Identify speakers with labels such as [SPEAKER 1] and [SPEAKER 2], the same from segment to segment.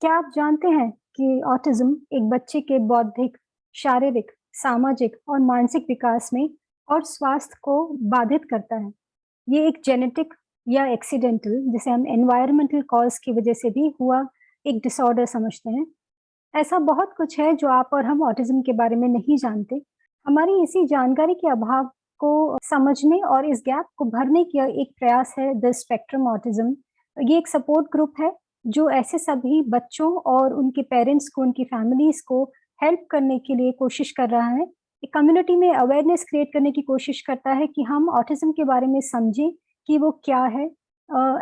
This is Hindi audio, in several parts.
[SPEAKER 1] क्या आप जानते हैं कि ऑटिज़्म एक बच्चे के बौद्धिक, शारीरिक, सामाजिक और मानसिक विकास में और स्वास्थ्य को बाधित करता है? ये एक जेनेटिक या एक्सीडेंटल जिसे हम एनवायरमेंटल कॉज़ की वजह से भी हुआ एक डिसऑर्डर समझते हैं। ऐसा बहुत कुछ है जो आप और हम ऑटिज़्म के बारे में नहीं जानते। हमारी इसी जानकारी के अभाव को समझने और इस गैप को भरने का एक प्रयास है द स्पेक्ट्रम ऑटिज़्म। ये एक सपोर्ट ग्रुप है जो ऐसे सभी बच्चों और उनके पेरेंट्स को, उनकी फैमिलीज़ को हेल्प करने के लिए कोशिश कर रहा है। एक कम्युनिटी में अवेयरनेस क्रिएट करने की कोशिश करता है कि हम ऑटिज़्म के बारे में समझें कि वो क्या है।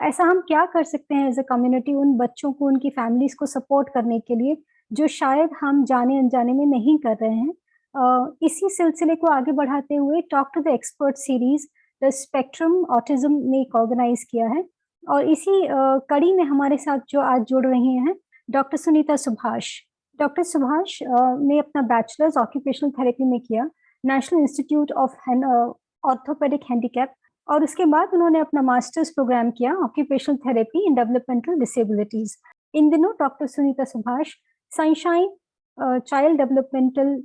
[SPEAKER 1] ऐसा हम क्या कर सकते हैं एज़ अ कम्युनिटी उन बच्चों को, उनकी फैमिलीज़ को सपोर्ट करने के लिए जो शायद हम जाने-अनजाने में नहीं कर रहे हैं। इसी सिलसिले को आगे बढ़ाते हुए talk to the expert series the spectrum autism ने एक ऑर्गेनाइज़ किया है और इसी कड़ी में हमारे साथ जो आज जुड़ रही हैं डॉक्टर सुनीता सुभाष। डॉक्टर सुभाष ने अपना बैचलर्स ऑक्यूपेशनल थेरेपी में किया, national institute of orthopaedic handicap और उसके बाद उन्होंने अपना मास्टर्स प्रोग्राम किया occupational therapy in developmental disabilities. इन दिनों doctor Sunita Subhash sunshine child developmental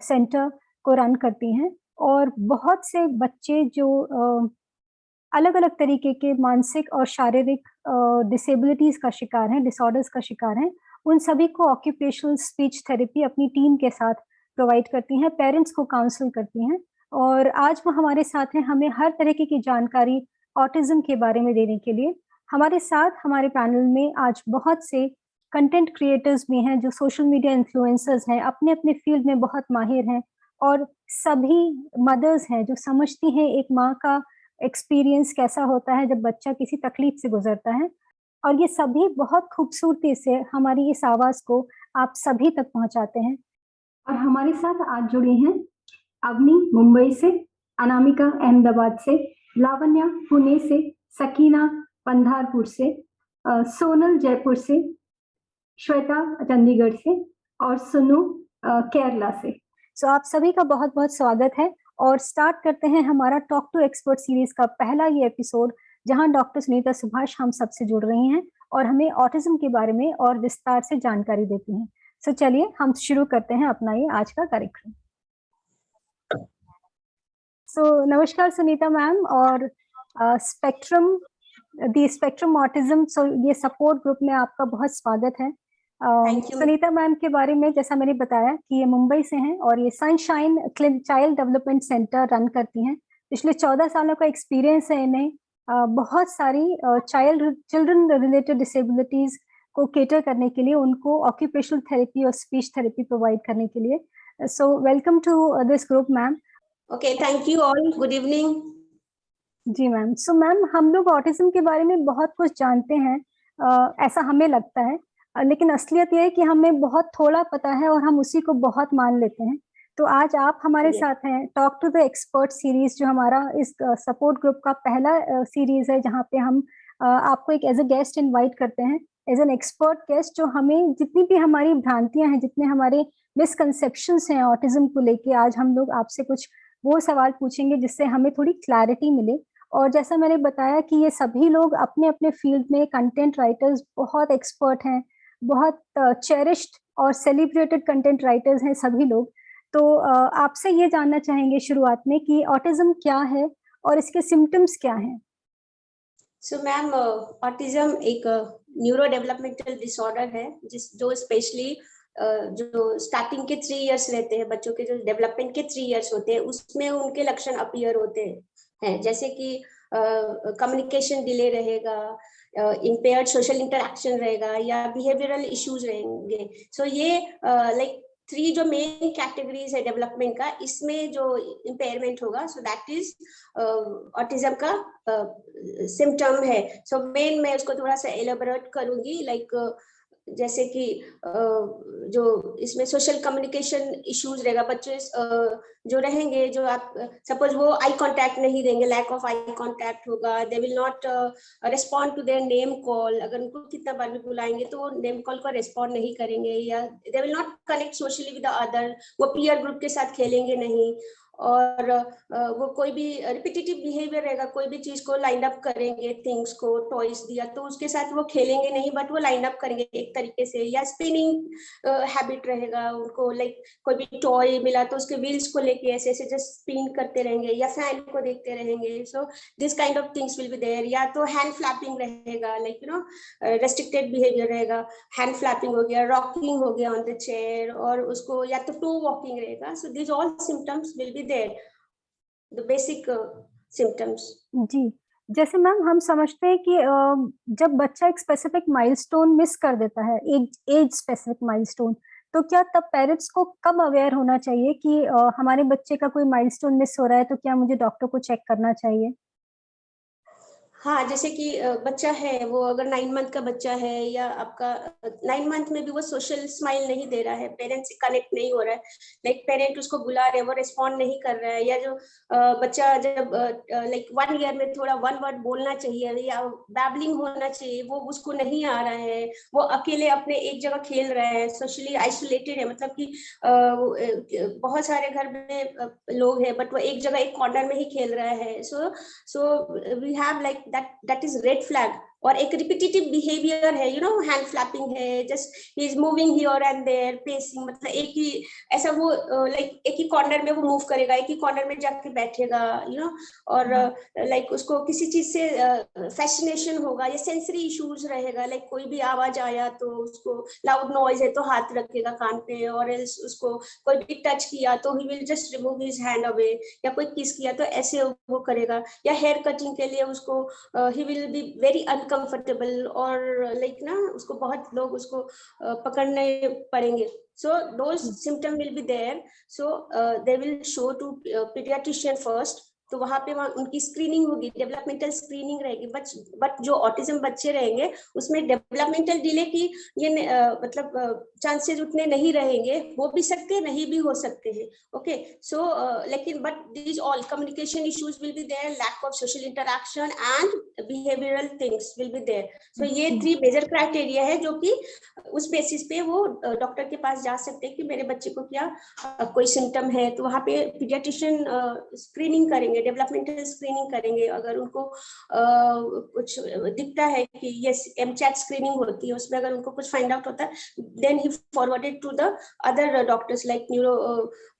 [SPEAKER 1] centre को रन करती हैं और बहुत से बच्चे जो अलग-अलग तरीके के मानसिक और शारीरिक डिसेबिलिटीज़ का शिकार हैं, डिसऑर्डर्स का शिकार हैं, उन सभी को ऑक्यूपेशनल स्पीच थेरेपी अपनी टीम के साथ प्रोवाइड करती हैं, पेरेंट्स को काउंसल करती हैं और आज वो हमारे साथ हैं, हमें हर तरीके की जानकारी ऑटिज़्म के बारे में देने के लिए। हमारे साथ हमारे पैनल में आज बहुत से कंटेंट क्रिएटर्स भी हैं, जो सोशल मीडिया इन्फ्लुएंसर्स हैं, अपने-अपने फ़ील्ड में बहुत माहिर हैं और सभी मदर्स हैं, जो समझती हैं एक माँ का एक्सपीरियंस कैसा होता है जब बच्चा किसी तकलीफ से गुजरता है और ये सभी बहुत खूबसूरती से हमारी इस आवाज़ को आप सभी तक पहुँचाते हैं। और हमारे साथ आज जुड़ी हैं अवनी मुंबई से, अनामिका अहमदाबाद से, लावण्या पुणे से, सकीना पंधारपुर से, सोनल जयपुर से, श्वेता चंडीगढ़ से और सुनु केरला से। सो आप सभी का बहुत-बहुत स्वागत है और स्टार्ट करते हैं हमारा टॉक टू एक्सपर्ट सीरीज़ का पहला ये एपिसोड, जहां डॉक्टर सुनीता सुभाष हम सबसे जुड़ रही हैं और हमें ऑटिज़्म के बारे में और विस्तार से जानकारी देती हैं। सो चलिए हम शुरू करते हैं अपना ये आज का कार्यक्रम। नमस्कार सुनीता मैम और स्पेक्ट्रम दी स्पेक्ट्रम ऑटिज़्म ये सपोर्ट ग्रुप में आपका बहुत स्वागत है। सुनीता मैम के बारे में जैसा मैंने बताया कि ये मुंबई से हैं और ये sunshine child development centre run करती हैं। पिछले 14 सालों का एक्सपीरियंस है इन्हें बहुत सारी चिल्ड्रन रिलेटेड डिसेबिलिटीज़ को कैटर करने के लिए, उनको ऑक्यूपेशनल थेरेपी और स्पीच थेरेपी प्रोवाइड करने के लिए। So welcome to this group ma'am.
[SPEAKER 2] Okay, thank you all, good evening.
[SPEAKER 1] जी मैम। सो मैम, हम लोग ऑटिज़्म के बारे में बहुत कुछ जानते हैं, ऐसा हमें लगता है, लेकिन असलियत ये है कि हमें बहुत थोड़ा पता है और हम उसी को बहुत मान लेते हैं। तो आज आप हमारे साथ हैं talk to the expert series, जो हमारा इस सपोर्ट ग्रुप का पहला सीरीज़ है, जहाँ पे हम आपको एक एज़ अ गेस्ट इनवाइट करते हैं, एज़ एन एक्सपर्ट गेस्ट, जो हमें जितनी भी हमारी भ्रांतियाँ हैं, जितने हमारे मिसकंसेप्शंस हैं ऑटिज़्म को लेके, आज हम लोग आपसे कुछ वो सवाल पूछेंगे जिससे हमें थोड़ी क्लैरिटी मिले। और जैसा मैंने बताया कि ये सभी लोग अपने-अपने फ़ील्ड में कंटेंट राइटर्स बहुत एक्सपर्ट हैं, बहुत चेरिश्ड और सेलिब्रेटेड कंटेंट राइटर्स हैं सभी लोग। तो आपसे ये जानना चाहेंगे शुरुआत में कि ऑटिज़्म क्या है और इसके सिम्पटम्स क्या हैं?
[SPEAKER 2] सो मैम, ऑटिज्म एक न्यूरो डेवलपमेंटल डिसऑर्डर है जो स्पेशली जो स्टार्टिंग के 3 इयर्स रहते हैं, बच्चों के जो डेवलपमेंट के 3 इयर्स होते हैं, उसमें उनके लक्षण अपीयर होते हैं, जैसे कि कम्युनिकेशन डिले रहेगा, इम्पेयर्ड सोशल इंटरेक्शन रहेगा या बिहेवियरल इश्यूज रहेंगे। सो ये लाइक 3 जो मेन कैटेगरीज है डेवलपमेंट का, इसमें जो इम्पेयरमेंट होगा, सो दैट इज ऑटिज्म का सिम्टम है। सो मेन मैं उसको थोड़ा सा एलेबोरेट करूंगी, लाइक जैसे कि जो इसमें सोशल कम्युनिकेशन इश्यूज रहेगा, बच्चे जो रहेंगे, जो आप सपोज वो आई कांटेक्ट नहीं देंगे, लैक ऑफ आई कांटेक्ट होगा, they will not respond to their name call, अगर उनको कितना बार भी बुलाएंगे तो वो नेम कॉल को रिस्पॉन्ड नहीं करेंगे, या दे will not connect socially with the other, वो पीयर ग्रुप के साथ खेलेंगे नहीं, और वो कोई भी रिपीटेटिव बिहेवियर रहेगा, कोई भी चीज को लाइन अप करेंगे, थिंग्स को, टॉयज दिया तो उसके साथ वो खेलेंगे नहीं, बट वो लाइन अप करेंगे एक तरीके से, या स्पिनिंग हैबिट रहेगा उनको, लाइक कोई भी टॉय मिला तो उसके व्हील्स को लेके ऐसे ऐसे जस्ट स्पिन करते रहेंगे या फैन को देखते रहेंगे। So this kind of things will be there. या तो हैंड फ्लैपिंग रहेगा, like you know restricted behaviour रहेगा, हैंड फ्लैपिंग हो गया, रॉकिंग हो गया ऑन द चेयर, और उसको या तो टू वॉकिंग रहेगा। So this all symptoms will be there, the basic symptoms.
[SPEAKER 1] जी, जैसे मैम हम समझते हैं कि जब बच्चा एक स्पेसिफिक माइलस्टोन मिस कर देता है, एज एज स्पेसिफिक माइलस्टोन, तो क्या तब पेरेंट्स को कब अवेयर होना चाहिए कि हमारे बच्चे का कोई माइलस्टोन मिस हो रहा है, तो क्या मुझे डॉक्टर को चेक करना चाहिए?
[SPEAKER 2] हाँ, जैसे कि बच्चा है, वो अगर 9 मंथ का बच्चा है, या आपका 9 मंथ में भी वो सोशल स्माइल नहीं दे रहा है, पेरेंट से कनेक्ट नहीं हो रहा है, लाइक पेरेंट उसको बुला रहे हैं, वो रिस्पॉन्ड नहीं कर रहा है, या जो बच्चा जब लाइक 1 ईयर में थोड़ा 1 वर्ड बोलना चाहिए या बैबलिंग होना चाहिए, वो उसको नहीं आ रहा है, वो अकेले अपने एक जगह खेल रहा है, सोशली आइसोलेटेड है, मतलब कि बहुत सारे घर में लोग हैं, बट वो एक जगह एक कॉर्नर में ही खेल रहा है। So we have like that is red flag। और एक रिपीटेटिव बिहेवियर है, यू नो, हैंड फ्लैपिंग है, just he is moving here and there, pacing, मतलब एक ही ऐसा वो लाइक एक ही कॉर्नर में वो मूव करेगा, एक ही कॉर्नर में जाके बैठेगा, यू नो, और लाइक उसको किसी चीज से फैसिनेशन होगा, या सेंसरी इश्यूज रहेगा, लाइक कोई भी आवाज आया तो उसको, लाउड नॉइज है तो हाथ रखेगा कान पे, और एल्स उसको कोई भी टच किया तो he will just remove his hand away, या कोई किस किया तो ऐसे वो करेगा, या हेयर कटिंग के लिए उसको ही विल बी वेरी अनकंफर्टेबल, और लाइक ना उसको बहुत लोग उसको पकड़ने पड़ेंगे। So those symptom will be there, so they will show to pediatrician first। तो वहां पे उनकी स्क्रीनिंग होगी, डेवलपमेंटल स्क्रीनिंग रहेगी। बट जो ऑटिज्म बच्चे रहेंगे उसमें डेवलपमेंटल डिले की ये मतलब चांसेस उतने नहीं रहेंगे, हो भी सकते हैं, नहीं भी हो सकते हैं। ओके, सो लेकिन but these all communication issues will be there, lack of social interaction and behavioural things will be there. So ये 3 मेजर क्राइटेरिया है जो कि उस बेसिस पे वो डॉक्टर के पास जा सकते हैं कि मेरे बच्चे को क्या कोई सिम्टम है, तो वहाँ पे पीडियाट्रिशियन स्क्रीनिंग करेंगे, डेवलपमेंटल स्क्रीनिंग करेंगे। अगर उनको कुछ दिखता है कि यस, एमचैट स्क्रीनिंग होती है, उसमें अगर उनको कुछ फाइंड आउट होता है, then he forwarded to the other doctors like neuro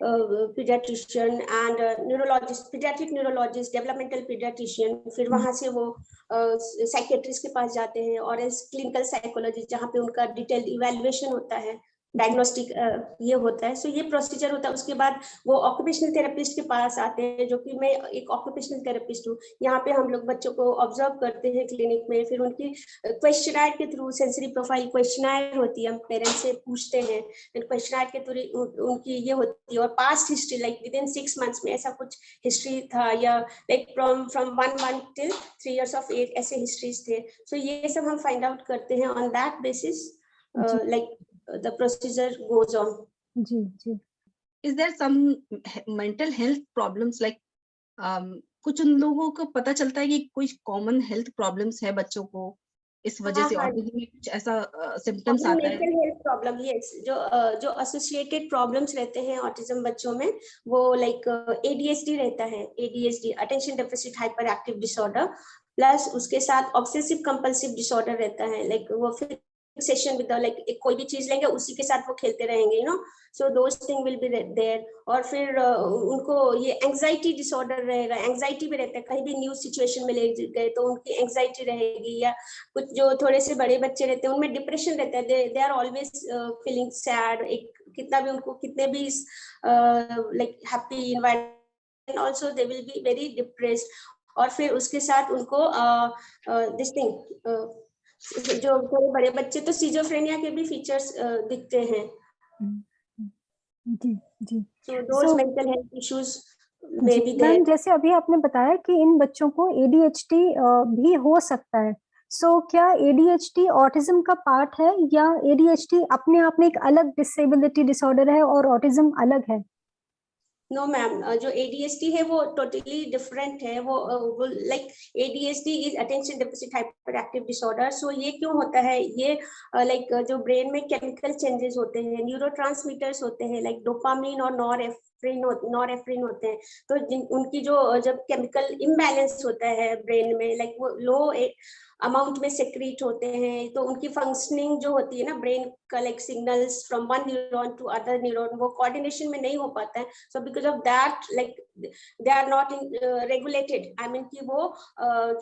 [SPEAKER 2] paediatrician and neurologist, paediatric neurologist, developmental paediatrician. फिर वहां से वो साइकेट्रिस्ट के पास जाते हैं, और क्लिनिकल साइकोलॉजी जहाँ पे उनका डिटेल्ड इवैल्यूएशन होता है, डायग्नोस्टिक ये होता है। सो ये प्रोसीजर होता है। उसके बाद वो ऑक्यूपेशनल थेरेपिस्ट के पास आते हैं, जो कि मैं एक ऑक्यूपेशनल थेरेपिस्ट हूँ। यहाँ पे हम लोग बच्चों को ऑब्जर्व करते हैं क्लिनिक में, फिर उनकी क्वेश्चनायर के थ्रू, सेंसरी प्रोफाइल क्वेश्चनायर होती है, हम पेरेंट्स से पूछते हैं, फिर क्वेश्चनायर के थ्रू उनकी ये होती है, और past history like within 6 months में ऐसा कुछ हिस्ट्री था, या like from 1 month till 3 years of age, ऐसे हिस्ट्रीज थे। सो ये सब हम फाइंड आउट करते हैं, on that basis like the procedure goes on।
[SPEAKER 1] जी जी।
[SPEAKER 3] Is there some mental health problems like कुछ उन लोगों को पता चलता है कि कोई कॉमन हेल्थ प्रॉब्लम्स है बच्चों को, इस वजह से ऑटिज्म में कुछ ऐसा सिम्टम्स आता है?
[SPEAKER 2] मेंटल हेल्थ प्रॉब्लम, यस, जो एसोसिएटेड प्रॉब्लम्स रहते हैं ऑटिज्म बच्चों में, वो लाइक एडीएचडी रहता है, ADHD, attention deficit hyperactive disorder, plus उसके साथ ऑब्सेसिव कंपल्सिव डिसऑर्डर रहता है, लाइक वो फिक्सेशन विद लाइक कोई भी चीज लेंगे उसी के साथ वो खेलते रहेंगे, you know, so those thing will be there. और फिर उनको ये एंजाइटी डिसऑर्डर रहेगा, एंजाइटी भी रहता है, कहीं भी न्यू सिचुएशन में ले गए तो उनकी एंजाइटी रहेगी। या कुछ जो थोड़े से बड़े बच्चे रहते हैं उनमें डिप्रेशन रहता है, they are always feeling sad, एक कितना भी उनको कितने भी like happy environment also they will be very depressed. और फिर उसके साथ उनको दिस थिंग, जो थोड़े बड़े बच्चे तो सिजोफ्रेनिया के भी फीचर्स दिखते हैं।
[SPEAKER 1] जी जी।
[SPEAKER 2] So those mental health issues may be there।
[SPEAKER 1] Ma'am, जैसे अभी आपने बताया कि इन बच्चों को एडीएचडी भी हो सकता है, सो क्या एडीएचडी ऑटिज्म का पार्ट है, या एडीएचडी अपने आप में एक अलग डिसेबिलिटी डिसऑर्डर है और ऑटिज्म अलग है?
[SPEAKER 2] नो मैम, जो ADHD है वो टोटली डिफरेंट है। वो like ADHD is attention deficit hyperactive disorder. So ये क्यों होता है, ये लाइक जो ब्रेन में केमिकल चेंजेस होते हैं, न्यूरोट्रांसमीटर्स होते हैं लाइक डोपामिन और नॉरएफ्रिन होते हैं। तो उनकी जो जब केमिकल इम्बैलेंस होता है ब्रेन में, लाइक वो लो अमाउंट में सेक्रीट होते हैं, तो उनकी फंक्शनिंग जो होती है ना ब्रेन का, like signals from one neuron to other neuron, वो कोऑर्डिनेशन में नहीं हो पाता है। So because of that like they are not regulated, I mean कि वो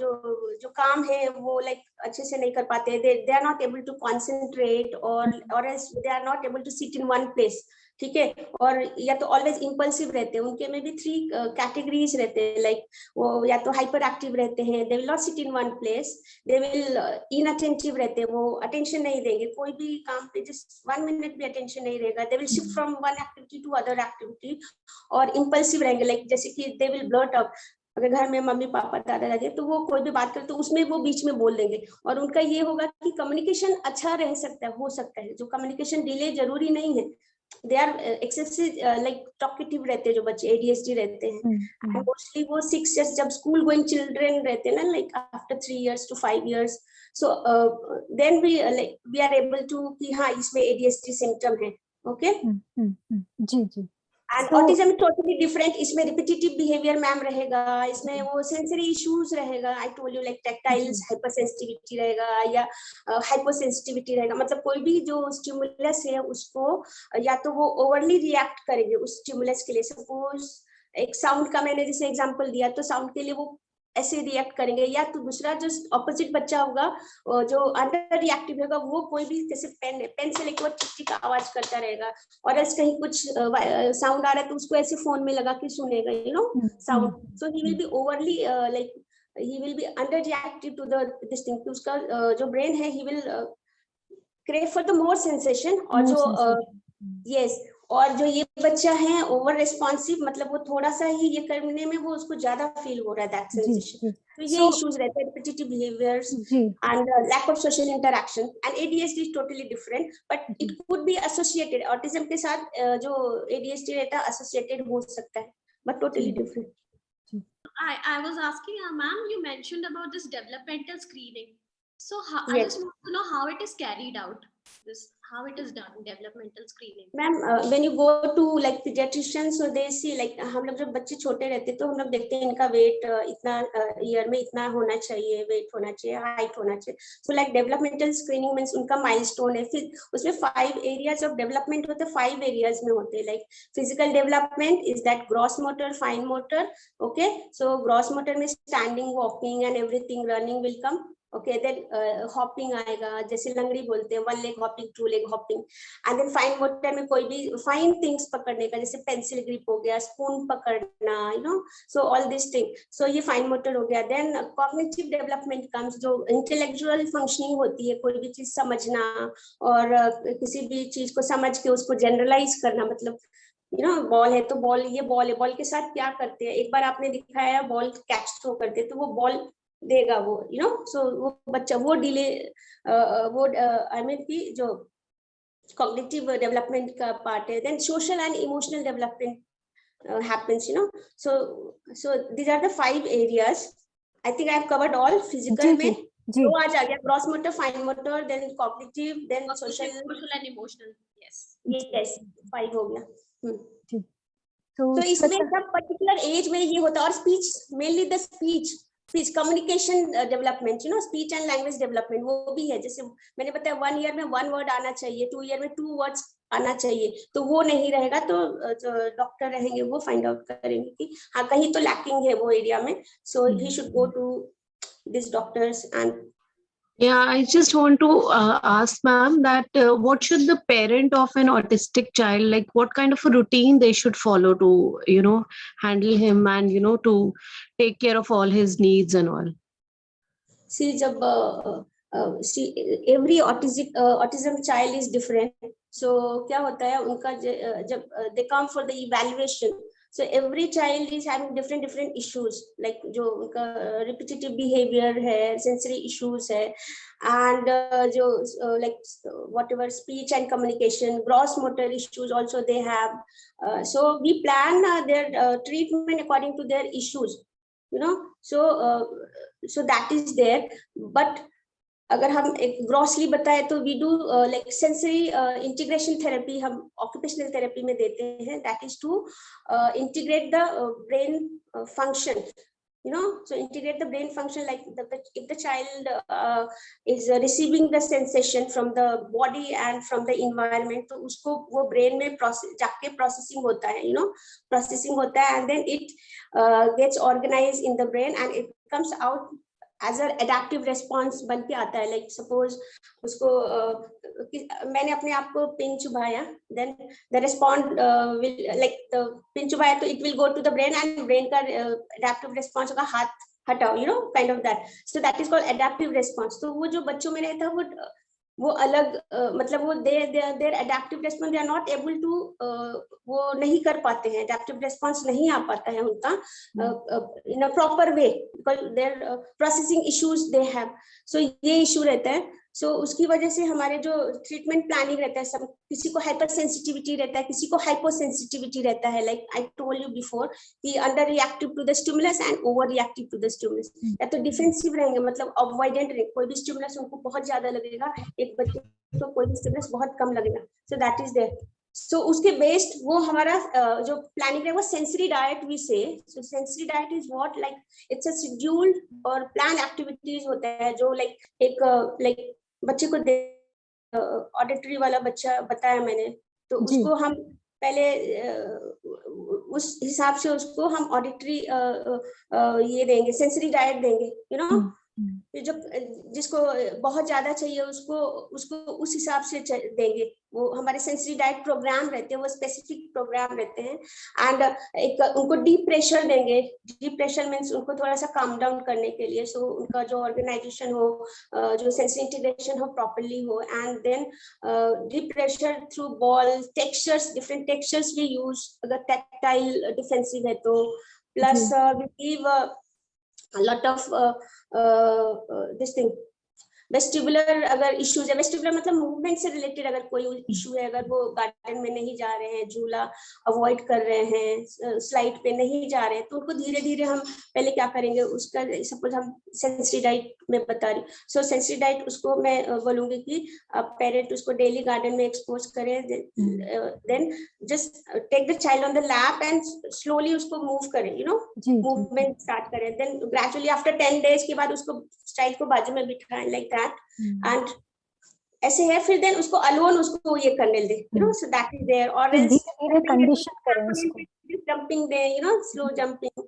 [SPEAKER 2] जो काम है वो लाइक अच्छे से नहीं कर पाते, they are not able to concentrate और else they are not able to sit in one place, ठीक है। और या तो ऑलवेज इम्पल्सिव रहते हैं, उनके में भी 3 कैटेगरीज रहते हैं, लाइक वो या तो हाइपर एक्टिव रहते हैं, दे will not sit in one place, they will inattentive रहते हैं, वो अटेंशन नहीं देंगे कोई भी काम पे, जस्ट 1 मिनट भी अटेंशन नहीं रहेगा, they will shift from one activity to other activity, और इम्पल्सिव रहेंगे, लाइक जैसे कि दे विल ब्लर्ट आउट, अगर घर में मम्मी पापा दादा दादी तो वो कोई भी बात करे तो उसमें वो बीच में बोल देंगे। और उनका ये होगा कि कम्युनिकेशन अच्छा रह सकता है, हो सकता है, जो कम्युनिकेशन डिले जरूरी नहीं है, they are excessive like talkative रहते हैं जो बच्चे ADHD रहते हैं। एंड मोस्टली वो 6 years जब स्कूल गोइंग चिल्ड्रन रहते हैं ना, like after 3 years to 5 years, so then we are able to कि हाँ इसमें ADHD सिम्टम है, ओके।
[SPEAKER 1] जी जी।
[SPEAKER 2] एंड ऑटिज्म टोटली डिफरेंट, इसमें रिपीटेटिव बिहेवियर मैम रहेगा, इसमें वो सेंसरी इश्यूज रहेगा, I told you like tactiles hypersensitivity रहेगा या हाइपोसेंसिटिविटी रहेगा, मतलब कोई भी जो स्टिमुलस है उसको या तो वो ओवरली रिएक्ट करेंगे उस स्टिमुलस के लिए। सपोज एक साउंड का मैंने जैसे एग्जांपल दिया, तो साउंड के लिए वो ऐसे रिएक्ट करेंगे, या तो दूसरा जो ऑपोजिट बच्चा होगा जो अंडर रिएक्टिव होगा, वो कोई भी जैसे पेन से लेकर टिक आवाज करता रहेगा, और ऐसे कहीं कुछ साउंड आ रहा है तो उसको ऐसे फोन में लगा के सुनेगा, you know sound. So he will be overly like he will be under reactive to this thing, तो उसका जो ब्रेन है he will crave for the more sensation, और जो यस और जो ये बच्चा है ओवर रिस्पॉन्सिव, मतलब वो थोड़ा सा ही ये करने में वो उसको ज्यादा फील हो रहा है दैट सेंसेशन। तो ये इश्यूज रहते हैं, repetitive behaviours and lack of social interaction. And ADHD is totally different, but it could be associated, autism के साथ जो ADHD रहता है एसोसिएटेड हो सकता है, but totally different.
[SPEAKER 4] I was asking, ma'am, you mentioned about this developmental screening. So I
[SPEAKER 2] Yes.
[SPEAKER 4] just want to know how it is carried out. How it is done, developmental screening.
[SPEAKER 2] Ma'am, when you go to like pediatricians, so they see like हम लोग जब बच्चे छोटे रहते हैं तो हम लोग देखते हैं इनका वेट इतना ईयर में इतना होना चाहिए, वेट होना चाहिए, हाइट होना चाहिए। So like developmental screening means उनका माइलस्टोन है, फिर उसमें 5 एरियाज ऑफ डेवलपमेंट होते हैं, 5 एरियाज में होते हैं, like physical development is that gross motor, fine motor, okay. So gross motor में standing, walking and everything, running will come, okay. Then hopping आएगा, जैसे लंगड़ी बोलते हैं, 1 leg hopping, 2 leg hopping. And then fine motor में कोई भी फाइन थिंग्स पकड़ने का, जैसे पेंसिल ग्रिप हो गया, स्पून पकड़ना, you know, so all this thing, so ये फाइन मोटर हो गया। देन कॉग्निटिव डेवलपमेंट कम्स, जो इंटेलेक्चुअल फंक्शनिंग होती है, कोई भी चीज समझना और किसी भी चीज को समझ के उसको जनरलाइज करना, मतलब यू नो बॉल है तो बॉल, ये बॉल है, बॉल के साथ क्या करते हैं, एक बार आपने दिखाया बॉल कैच थ्रो करते तो वो बॉल देगा वो, यू नो। सो वो बच्चा वो डिले वो आई मीन की जो cognitive development का part है। Then social and emotional development happens, you know. So these are the 5 areas. I think I have covered all. Physical में जो आज आ गया, gross motor, fine motor, then cognitive, then social
[SPEAKER 4] and emotional.
[SPEAKER 2] Yes, 5 हो गया।
[SPEAKER 1] तो
[SPEAKER 2] इसमें सब particular age में ये होता है, और speech, mainly the speech communication development, you know, speech and language development वो भी है। जैसे मैंने बताया 1 year में 1 word आना चाहिए, 2 year में 2 words आना चाहिए, तो वो नहीं रहेगा, तो जो डॉक्टर रहेंगे वो फाइंड आउट करेंगे कि हाँ कहीं तो लैकिंग है वो एरिया में, so he should go to this doctors. And
[SPEAKER 5] Yeah, I just want to ask ma'am that what should the parent of an autistic child, like what kind of a routine they should follow to, you know, handle him and, you know, to take care of all his needs and all?
[SPEAKER 2] See, जब every autism child is different, so क्या होता है उनका जब they come for the evaluation, So every child is having different issues, like जो उनका repetitive behavior है, sensory issues है, and जो like whatever speech and communication, gross motor issues also they have. So we plan their treatment according to their issues, you know. So that is there. But अगर हम एक ग्रॉसली बताए तो we do like sensory integration therapy हम ऑक्यूपेशनल थेरेपी में देते हैं, that is to integrate the brain function, you know. So integrate the brain function, like if the child is receiving the sensation from the body and from the environment, तो उसको वो brain में जाके processing होता है, you know, processing होता है, and then it gets organized in the brain and it comes out as an adaptive response बन के आता है. Like suppose उसको मैंने अपने आप को पिन चुभाया, then the response will like the pin चुभाया तो it will go to the brain and brain का adaptive response होगा हाथ हटाओ, you know, kind of that. So that is called adaptive response. तो वो जो बच्चों में रहता है वो अलग मतलब वो their adaptive response they are not able to वो नहीं कर पाते हैं, adaptive response नहीं आ पाता है उनका in a proper way because their processing issues they have. So ये issue रहता है. So उसकी वजह से हमारे जो ट्रीटमेंट प्लानिंग रहता है, सब किसी को हाइपर सेंसिटिविटी रहता है, किसी को हाइपर सेंसिटिविटी रहता है, like I told you before कि under reactive to the stimulus and over reactive to the stimulus, या तो डिफेंसिव रहेंगे मतलब अवॉइडेंट रहेंगे, कोई भी स्टिमुलस उनको बहुत ज्यादा लगेगा, एक बच्चे को कोई भी स्टिमुलस बहुत कम लगेगा. So that is there. So उसके बेस्ड वो हमारा जो प्लानिंग है वो sensory diet we say. So sensory diet is what like it's a scheduled और प्लान एक्टिविटीज होता है जो लाइक एक लाइक बच्चे को ऑडिटरी वाला बच्चा बताया मैंने, तो उसको हम पहले उस हिसाब से उसको हम ऑडिटरी ये देंगे, सेंसरी डाइट देंगे, यू नो. जो जिसको बहुत ज्यादा चाहिए उसको उस हिसाब से देंगे. वो हमारे सेंसरी डाइट प्रोग्राम रहते हैं, वो स्पेसिफिक प्रोग्राम रहते हैं. एंड एक उनको डीप प्रेशर देंगे. डीप प्रेशर मीन्स उनको थोड़ा सा काम डाउन करने के लिए, सो उनका जो ऑर्गेनाइजेशन हो, जो सेंसरी इंटीग्रेशन हो प्रॉपरली हो. And then deep pressure through ball textures, different textures we use. अगर टैक्टाइल डिफेंसिव है तो plus we give a lot of this thing vestibular अगर इश्यूज है, वेस्टिबुलर मतलब मूवमेंट से रिलेटेड अगर कोई इशू है, अगर वो गार्डन में नहीं जा रहे हैं, झूला अवॉइड कर रहे हैं, स्लाइड पे नहीं जा रहे हैं, तो उनको धीरे धीरे हम पहले क्या करेंगे उसका, सपोज हम सेंसरी डाइट में बता रही, सो सेंसरी डाइट उसको मैं बोलूंगी कि पेरेंट उसको डेली गार्डन में एक्सपोज करें, then just take the child on the lap and slowly उसको मूव करें, यू नो, मूवमेंट स्टार्ट करें. देन ग्रेजुअली आफ्टर 10 days के बाद उसको चाइल्ड को बाजू में बिठाएं लाइक and ऐसे है, फिर देन उसको अलोन उसको ये करने दे, you know, so that is there. और
[SPEAKER 1] धीरे कंडीशन करें उसको,
[SPEAKER 2] jumping they, you know, slow jumping.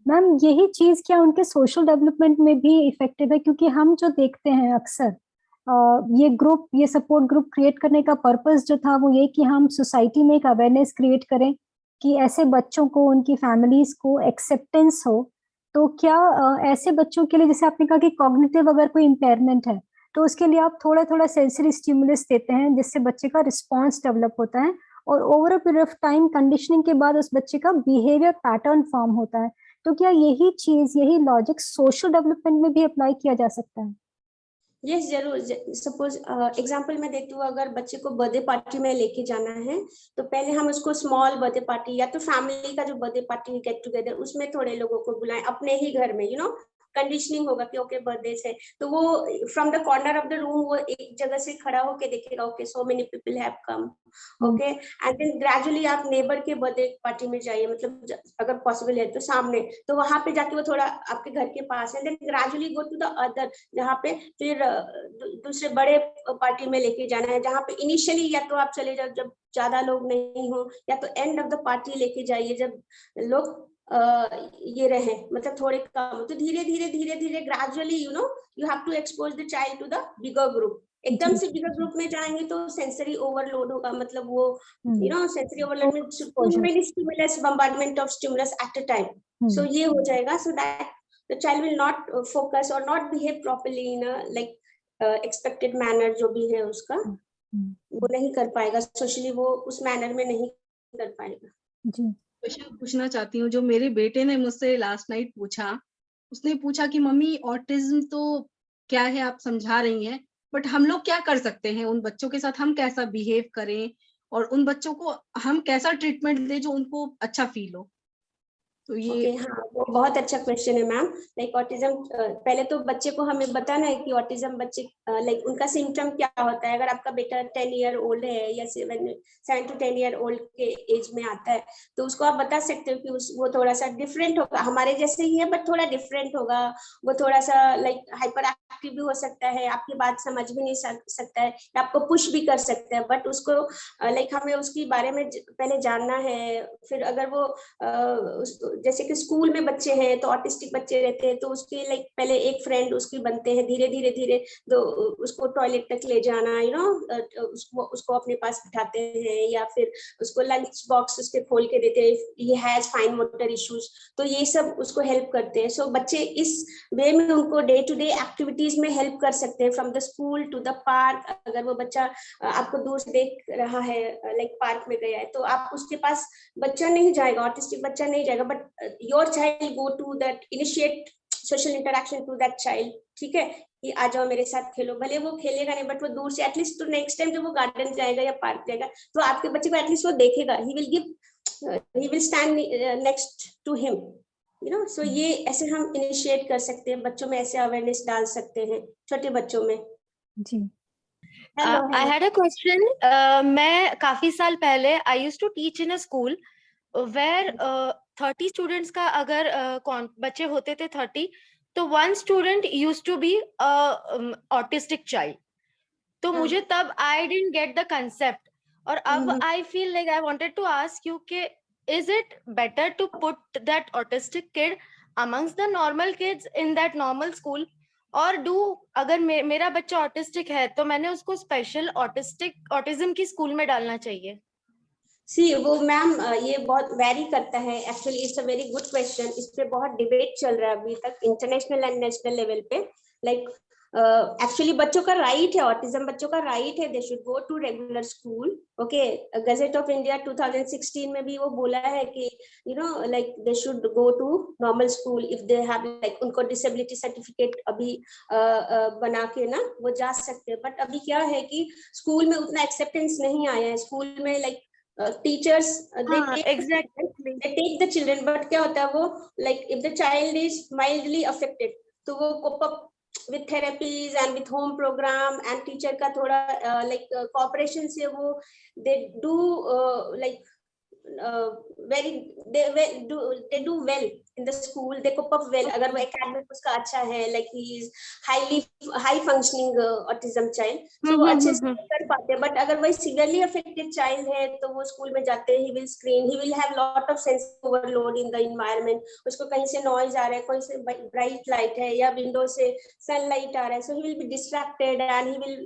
[SPEAKER 1] Ma'am यही चीज क्या उनके सोशल डेवलपमेंट में भी इफेक्टिव है? क्योंकि हम जो देखते हैं अक्सर ये ग्रुप, ये सपोर्ट ग्रुप क्रिएट करने का पर्पस जो था वो ये कि हम सोसाइटी में एक अवेयरनेस क्रिएट करें कि ऐसे बच्चों को, उनकी फैमिलीज को एक्सेप्टेंस हो. तो क्या ऐसे बच्चों के लिए, जैसे आपने कहा कि कॉग्निटिव अगर कोई इम्पेयरमेंट है तो उसके लिए आप थोड़ा थोड़ा सेंसरी स्टिमुलस देते हैं जिससे बच्चे का रिस्पॉन्स डेवलप होता है और over a period of time conditioning के बाद उस बच्चे का बिहेवियर पैटर्न फॉर्म होता है. तो क्या यही चीज, यही लॉजिक सोशल डेवलपमेंट में भी अप्लाई किया जा सकता है?
[SPEAKER 2] यस जरूर. सपोज एग्जांपल मैं देती हूँ, अगर बच्चे को बर्थडे पार्टी में लेके जाना है तो पहले हम उसको स्मॉल बर्थडे पार्टी या तो फैमिली का जो बर्थडे पार्टी गेट टुगेदर उसमें थोड़े लोगों को बुलाएं अपने ही घर में, यू नो, कंडीशनिंग होगा कि ओके बर्थडे है, तो वो from the corner of the room वो एक जगह से खड़ा होके देखेगा, okay so many people have come, okay. And then gradually आप नेबर के बर्थडे पार्टी में जाइए, मतलब अगर पॉसिबल है तो सामने, तो वहां पे जाके वो थोड़ा आपके घर के पास है. Then gradually go to the other, जहाँ पे फिर दूसरे बड़े पार्टी में लेके जाना है, जहाँ पे इनिशियली या तो आप चले जाओ जब ज्यादा लोग नहीं हो, या तो एंड ऑफ द पार्टी लेके जाइए जब लोग ये रहे, मतलब थोड़े कम. तो धीरे धीरे धीरे धीरे gradually, you know, you have to expose the child to the bigger group. एकदम से बिगर ग्रुप में जाएंगे तो सेंसरी ओवरलोड होगा, मतलब वो, यू नो, सेंसरी ओवरलोड में too many stimulus, bombardment of stimulus at a time, so ये हो जाएगा. So that the child will not focus और not behave properly in a like expected manner, जो भी है उसका वो नहीं कर पाएगा, सोशली वो उस मैनर में नहीं कर पाएगा.
[SPEAKER 1] जी.
[SPEAKER 3] क्वेश्चन पूछना चाहती हूँ, जो मेरे बेटे ने मुझसे लास्ट नाइट पूछा। उसने पूछा कि मम्मी ऑटिज्म तो क्या है, आप समझा रही हैं, बट हम लोग क्या कर सकते हैं, उन बच्चों के साथ हम कैसा बिहेव करें और उन बच्चों को हम कैसा ट्रीटमेंट दें जो उनको अच्छा फील हो। तो ये
[SPEAKER 2] ओके हाँ, वो बहुत अच्छा क्वेश्चन है मैम। लाइक ऑटिज्म, पहले तो बच्चे को हमें बताना है कि ऑटिज्म बच्चे लाइक उनका सिम्टम क्या होता है। अगर आपका बेटा 10 ईयर ओल्ड है या 7 to 10 ईयर ओल्ड के एज में आता है, तो उसको आप बता सकते हो कि वो थोड़ा सा डिफरेंट होगा, हमारे जैसे ही है बट थोड़ा डिफरेंट होगा। वो थोड़ा सा लाइक हाइपर एक्टिव भी हो सकता है, आपकी बात समझ भी नहीं सकता है, आपको पुश भी कर सकता है, बट उसको लाइक हमें उसके बारे में पहले जानना है। फिर अगर वो जैसे कि स्कूल में बच्चे हैं तो ऑटिस्टिक बच्चे रहते हैं, तो उसके लाइक पहले एक फ्रेंड उसकी बनते हैं, धीरे धीरे धीरे तो उसको टॉयलेट तक ले जाना, उसको अपने पास बिठाते हैं, या फिर उसको लंच बॉक्स उसके खोल के देते हैं, ये हैज फाइन मोटर इश्यूज, तो ये सब उसको हेल्प करते हैं। सो बच्चे इस वे में उनको डे टू डे एक्टिविटीज में हेल्प कर सकते हैं, from the school to the park. अगर वो बच्चा आपको दूर से देख रहा है, लाइक पार्क में गया है, तो आप उसके पास बच्चा नहीं जाएगा, ऑटिस्टिक बच्चा नहीं जाएगा, but your child go to that, initiate social interaction to that child. ठीक है, कि आ जाओ मेरे साथ खेलो, भले वो खेलेगा नहीं बट वो दूर से एटलीस्ट, तो नेक्स्ट टाइम जब वो गार्डन जाएगा या पार्क जाएगा तो आपके बच्चे को एटलीस्ट वो देखेगा, he will stand next to him, so ये ऐसे हम इनिशिएट कर सकते हैं, बच्चों में ऐसे अवेयरनेस डाल सकते हैं, छोटे बच्चों में।
[SPEAKER 1] जी।
[SPEAKER 6] I had a question. मैं काफी साल पहले I used to teach in a school where 30 students का अगर बच्चे होते थे 30, तो one student used to be autistic child. तो मुझे तब I didn't get the concept. और अब I feel like I wanted to ask you कि is it better to put that autistic kid amongst the normal kids in that normal school, और अगर मेरा बच्चा ऑटिस्टिक है तो मैंने उसको स्पेशल ऑटिज्म की स्कूल में डालना चाहिए?
[SPEAKER 2] सी वो मैम, ये बहुत वेरी करता है actually, it's a very good question. इस पे बहुत डिबेट चल रहा है अभी तक इंटरनेशनल एंड नेशनल लेवल पे। लाइक एक्चुअली बच्चों का राइट है, ऑटिज्म बच्चों का राइट है, they should go to regular school. Okay, gazette of India 2016 में भी वो बोला है कि like they should go to normal school if they have, like उनको डिसेबिलिटी सर्टिफिकेट अभी बना के ना वो जा सकते हैं। बट अभी क्या है कि स्कूल में उतना एक्सेप्टेंस नहीं आया है, स्कूल में like teachers they take the children, but क्या होता है वो, like if the child is mildly affected तो वो cope up with therapies and with home program and teacher का थोड़ा like cooperation से वो they do like they do well in the school, they cope up well। अगर वो academic उसका अच्छा है, like he is high functioning autism child, so वो अच्छे से कर पाते हैं। बट अगर वही severely affected child है तो वो स्कूल में जाते हैं, he will scream, he will have lot of sense overload in the environment, उसको कहीं से noise आ रहा है, कहीं से bright light है या window से sunlight आ रहा है, so he will be distracted and he will,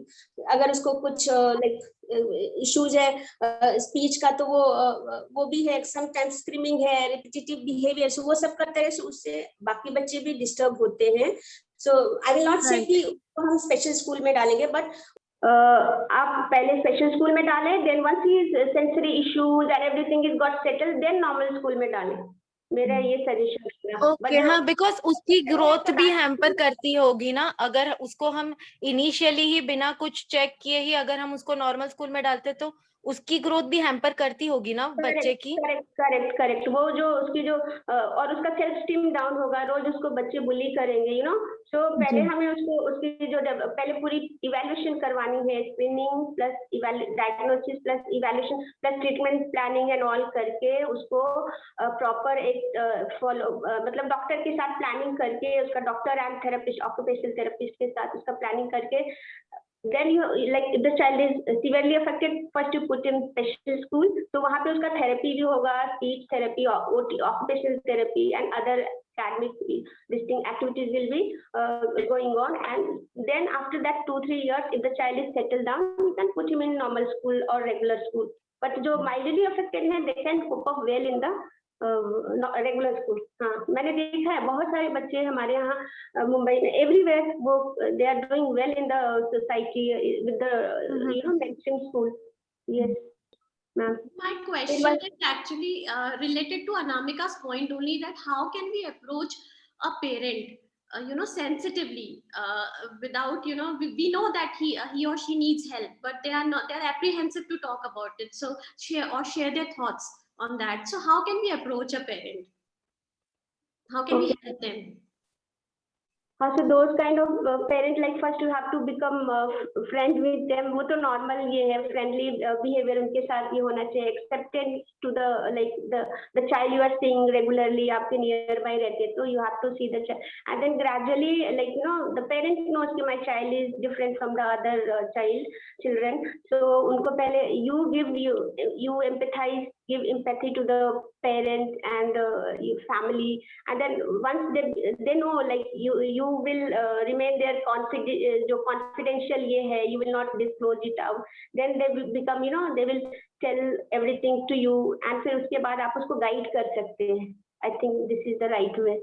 [SPEAKER 2] अगर उसको कुछ like इश्यूज है स्पीच का तो वो भी है, समटाइम्स स्क्रीमिंग है, रिपीटेटिव बिहेवियर, सो वो सब करते हैं, सो उससे बाकी बच्चे भी डिस्टर्ब होते हैं। सो आई विल नॉट से कि हम स्पेशल स्कूल में डालेंगे, बट आप पहले स्पेशल स्कूल में डालें, देन वंस ही sensory issues and everything is got settled, then normal school में डालें, मेरा ये सजेशन है।
[SPEAKER 6] ओके हाँ, बिकॉज उसकी ग्रोथ भी हैम्पर करती होगी ना, अगर उसको हम इनिशियली ही बिना कुछ चेक किए ही अगर हम उसको नॉर्मल स्कूल में डालते तो उसकी ग्रोथ भी हैम्पर करती होगी ना बच्चे की।
[SPEAKER 2] करेक्ट वो जो उसकी जो और उसका सेल्फ स्टीम डाउन होगा, रोज उसको बच्चे बुली करेंगे, सो पहले हमें उसकी जो पहले पूरी इवैल्यूएशन करवानी है, screening plus diagnosis plus evaluation plus treatment planning and all करके उसको प्रॉपर एक फॉलो, मतलब डॉक्टर के साथ प्लानिंग करके, उसका doctor and therapist, occupational therapist के साथ उसका प्लानिंग करके, then you, like if the child is severely affected, first you put in special school, तो वहाँ पे उसका थेरेपी भी होगा, speech therapy, occupational therapy and other academic distinct activities will be going on, and then after that 2-3 years if the child is settled down, you can put him in normal school or regular school, but जो mildly affected हैं they can cope up well in the regular school. हाँ, मैंने देखा है बहुत सारे बच्चे हमारे यहाँ मुंबई में, एवरीवेयर वो they are doing well in the society with the mainstream school. Yes Ma'am.
[SPEAKER 4] My question is actually related to Anamika's point only, that how can we approach a parent, sensitively, without, we know that he or she needs help, but they're apprehensive to talk about it. So share their thoughts on that. So how can we approach a parent? How can we help them?
[SPEAKER 2] So those kind of parents, like first you have to become friend with them. वो तो normal ये है, friendly behavior उनके साथ ये होना चाहिए. Acceptance to the like the child you are seeing regularly, आपके nearby रहते, तो you have to see the child, and then gradually, like the parent knows कि my child is different from the other children. So उनको पहले you empathize, give empathy to the parent and your family, and then once they know, like you will remain their confidential ये है, you will not disclose it out, then they will become, they will tell everything to you, and फिर उसके बाद आप उसको guide कर सकते हैं. I think this is the right way.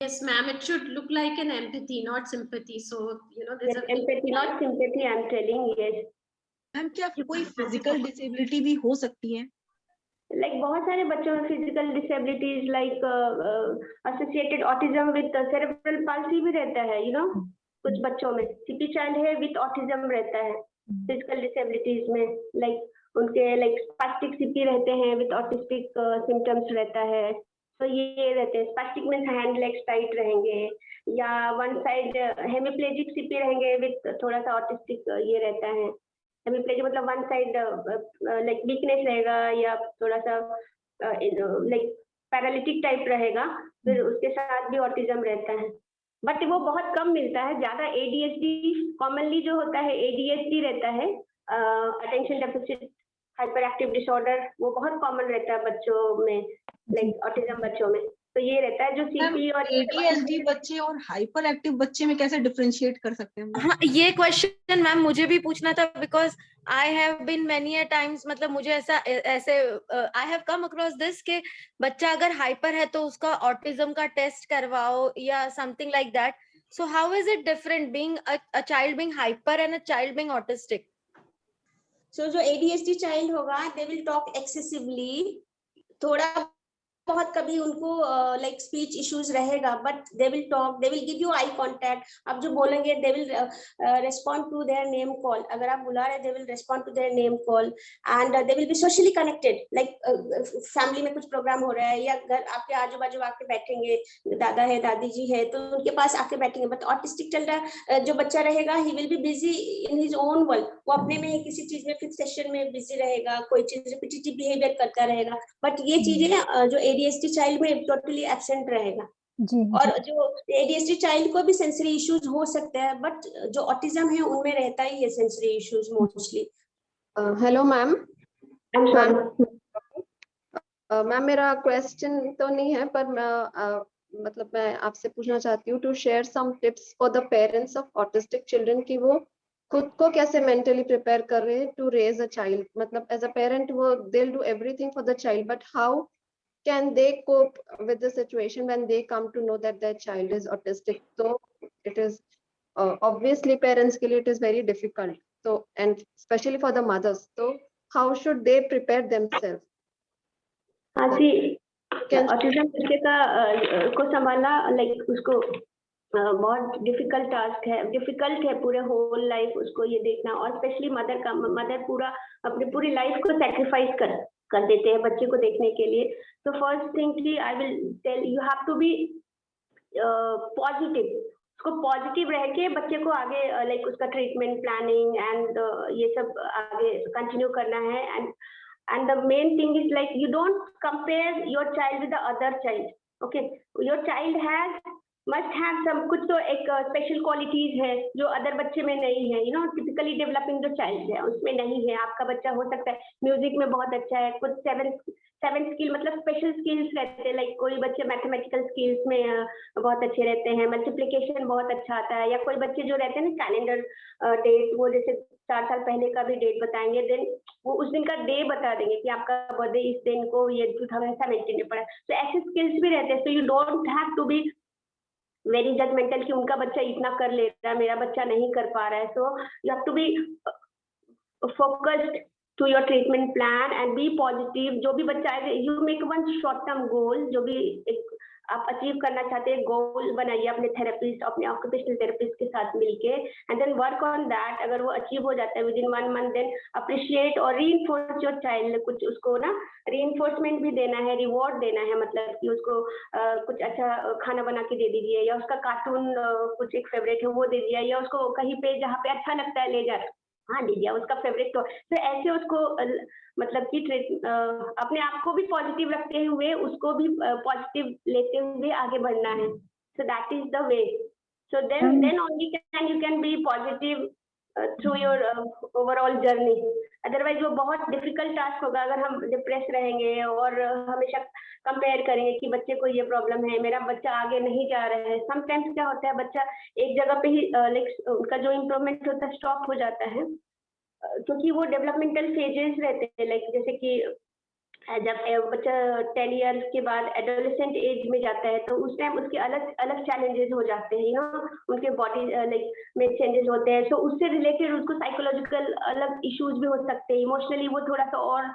[SPEAKER 4] Yes, ma'am. It should look like an empathy, not sympathy. So there's
[SPEAKER 2] Yes, empathy, not sympathy. I'm telling, yes.
[SPEAKER 3] Ma'am क्या कोई फिजिकल डिसेबिलिटी भी हो सकती है?
[SPEAKER 2] Like बहुत सारे बच्चों में physical disabilities, like associated autism with cerebral palsy भी रहता है, कुछ बच्चों में सीपी चाइल्ड है विद ऑटिज्म रहता है फिजिकल डिसेबिलिटीज में, लाइक उनके लाइक स्पास्टिक सीपी रहते हैं विद ऑटिस्टिक सिम्टम्स रहता है. तो ये रहते हैं स्पास्टिक में हैंड लेग्स टाइट रहेंगे, या वन साइड हेमिप्लेजिक सीपी रहेंगे विद थोड़ा सा ऑटिस्टिक ये रहता है. हेमिप्लेजिक मतलब वन साइड लाइक वीकनेस रहेगा, या थोड़ा सा लाइक पैरालिटिक टाइप रहेगा, फिर उसके साथ भी ऑटिज्म रहता है. बट वो बहुत कम मिलता है. ज्यादा एडीएचडी कॉमनली जो होता है एडीएचडी रहता है, attention deficit hyperactive disorder, वो बहुत कॉमन रहता है बच्चों में, लाइक ऑटिज्म बच्चों में. तो ये रहता है जो सीपी और
[SPEAKER 3] एडीएचडी बच्चे और हाइपर एक्टिव बच्चे में कैसे डिफरेंशिएट कर सकते हैं?
[SPEAKER 6] हाँ, ये क्वेश्चन मैम मुझे भी पूछना था, because I have been many a times, मतलब मुझे ऐसे I have come across this के बच्चा अगर हाइपर है तो उसका ऑटिज्म का टेस्ट करवाओ या something like that. So how is it different being a child being hyper and a child being autistic?
[SPEAKER 2] So जो एडीएचडी चाइल्ड होगा, दे विल टॉक एक्सेसिवली, थोड़ा बहुत कभी उनको लाइक स्पीच इश्यूज रहेगा, but they will talk, they will give you eye contact. आप जो बोलेंगे they will respond to their name call. अगर आप बुला रहे they will respond to their name call, and they will be socially connected. Like family में कुछ प्रोग्राम हो रहा है या घर आपके आजू बाजू आके बैठेंगे, दादा है दादी जी है तो उनके पास आके बैठेंगे. बट ऑटिस्टिक चल रहा जो बच्चा रहेगा, ही will be busy in his own world. वो अपने में ही किसी चीज में फिक्सेशन में बिजी रहेगा, कोई चीज रिपीटेटिव बिहेवियर करता रहेगा. बट ये चीजें जो एडीएचडी चाइल्ड में टोटली एब्सेंट रहेगा.
[SPEAKER 1] जी.
[SPEAKER 2] और जो एडीएचडी चाइल्ड को भी सेंसरी इश्यूज हो सकते हैं, बट जो ऑटिज्म है उनमें रहता ही है sensory issues mostly.
[SPEAKER 5] Hello ma'am.
[SPEAKER 2] Ma'am
[SPEAKER 5] मेरा क्वेश्चन तो नहीं है, पर मतलब मैं आपसे पूछना चाहती हूँ to share some tips for the parents of autistic children कि वो खुद को कैसे मेंटली प्रिपेयर कर रहे हैं टू रेज अ चाइल्ड. मतलब एज अ पेरेंट वो they will do everything for the child, but how can they cope with the situation when they come to know that their child is autistic? So it is obviously parents के लिए it is very difficult, so and especially for the mothers, so how should they prepare themselves?
[SPEAKER 2] हाँ जी, ऑटिज्म बच्चे का को संभालना लाइक उसको बहुत डिफिकल्ट टास्क है, डिफिकल्ट है पूरे होल लाइफ उसको ये देखना. और स्पेशली मदर पूरा अपनी पूरी लाइफ को सैक्रिफाइस कर देते हैं बच्चे को देखने के लिए. तो फर्स्ट थिंग की I will tell, you have to be positive. उसको पॉजिटिव रह के बच्चे को आगे लाइक उसका ट्रीटमेंट प्लानिंग एंड ये सब आगे कंटिन्यू करना है. And the main thing is like you don't compare your child with the other child. Okay, your child has must have some, कुछ तो एक स्पेशल क्वालिटीज है जो अदर बच्चे में नहीं है. टिपिकली डेवलपिंग जो चाइल्ड है उसमें नहीं है. आपका बच्चा हो सकता है म्यूजिक में बहुत अच्छा है, कुछ सेवन स्किल मतलब स्पेशल स्किल्स रहते हैं. लाइक कोई बच्चे मैथमेटिकल स्किल्स में बहुत अच्छे रहते हैं, मल्टीप्लिकेशन बहुत अच्छा आता है, या कोई बच्चे जो रहते हैं ना कैलेंडर डेट, वो जैसे 4 साल पहले का भी डेट बताएंगे, देन वो उस दिन का डे बता देंगे कि आपका बर्थडे इस दिन को ये 2017 में पड़ा. तो ऐसे स्किल्स भी रहते हैं. So you don't have to be very judgemental कि उनका बच्चा इतना कर ले रहा है, मेरा बच्चा नहीं कर पा रहा है. So you have to be focused to your treatment plan and be positive. जो भी बच्चा है, you make one short term goal, जो भी आप अचीव करना चाहते हैं गोल बनाइए अपने थेरेपिस्ट, अपने ऑक्यूपेशनल थेरेपिस्ट के साथ मिलके, and then work on that. अगर वो अचीव हो जाता है within 1 month, then appreciate और रीइंफोर्स योर चाइल्ड. कुछ उसको ना रीइंफोर्समेंट भी देना है, रिवॉर्ड देना है, मतलब कि उसको कुछ अच्छा खाना बना के दे दीजिए, या उसका कार्टून कुछ एक फेवरेट है वो दे दिया, या उसको कहीं पे जहाँ पे अच्छा लगता है ले जा, हाँ दे दिया उसका फेवरेट. तो ऐसे उसको मतलब कि अपने आप को भी पॉजिटिव रखते हुए उसको भी पॉजिटिव लेते हुए आगे बढ़ना है. So that is the way. So then only you can be positive through your overall journey. Otherwise वो बहुत डिफिकल्ट टास्क होगा अगर हम डिप्रेस रहेंगे और हमेशा कंपेयर करेंगे कि बच्चे को ये प्रॉब्लम है, मेरा बच्चा आगे नहीं जा रहा है. समटाइम्स क्या होता है, बच्चा एक जगह पे ही लाइक उनका जो इम्प्रूवमेंट होता है स्टॉप हो जाता है, क्योंकि वो डेवलपमेंटल फेजेस रहते हैं. लाइक जैसे कि जब बच्चा 10 इयर्स के बाद एडोलेसेंट एज में जाता है, तो उस टाइम उसके अलग अलग चैलेंजेस हो जाते हैं, यू नो, उनके बॉडी लाइक में चेंजेस होते हैं. तो उससे रिलेटेड उसको साइकोलॉजिकल अलग इश्यूज भी हो सकते हैं. इमोशनली वो थोड़ा सा और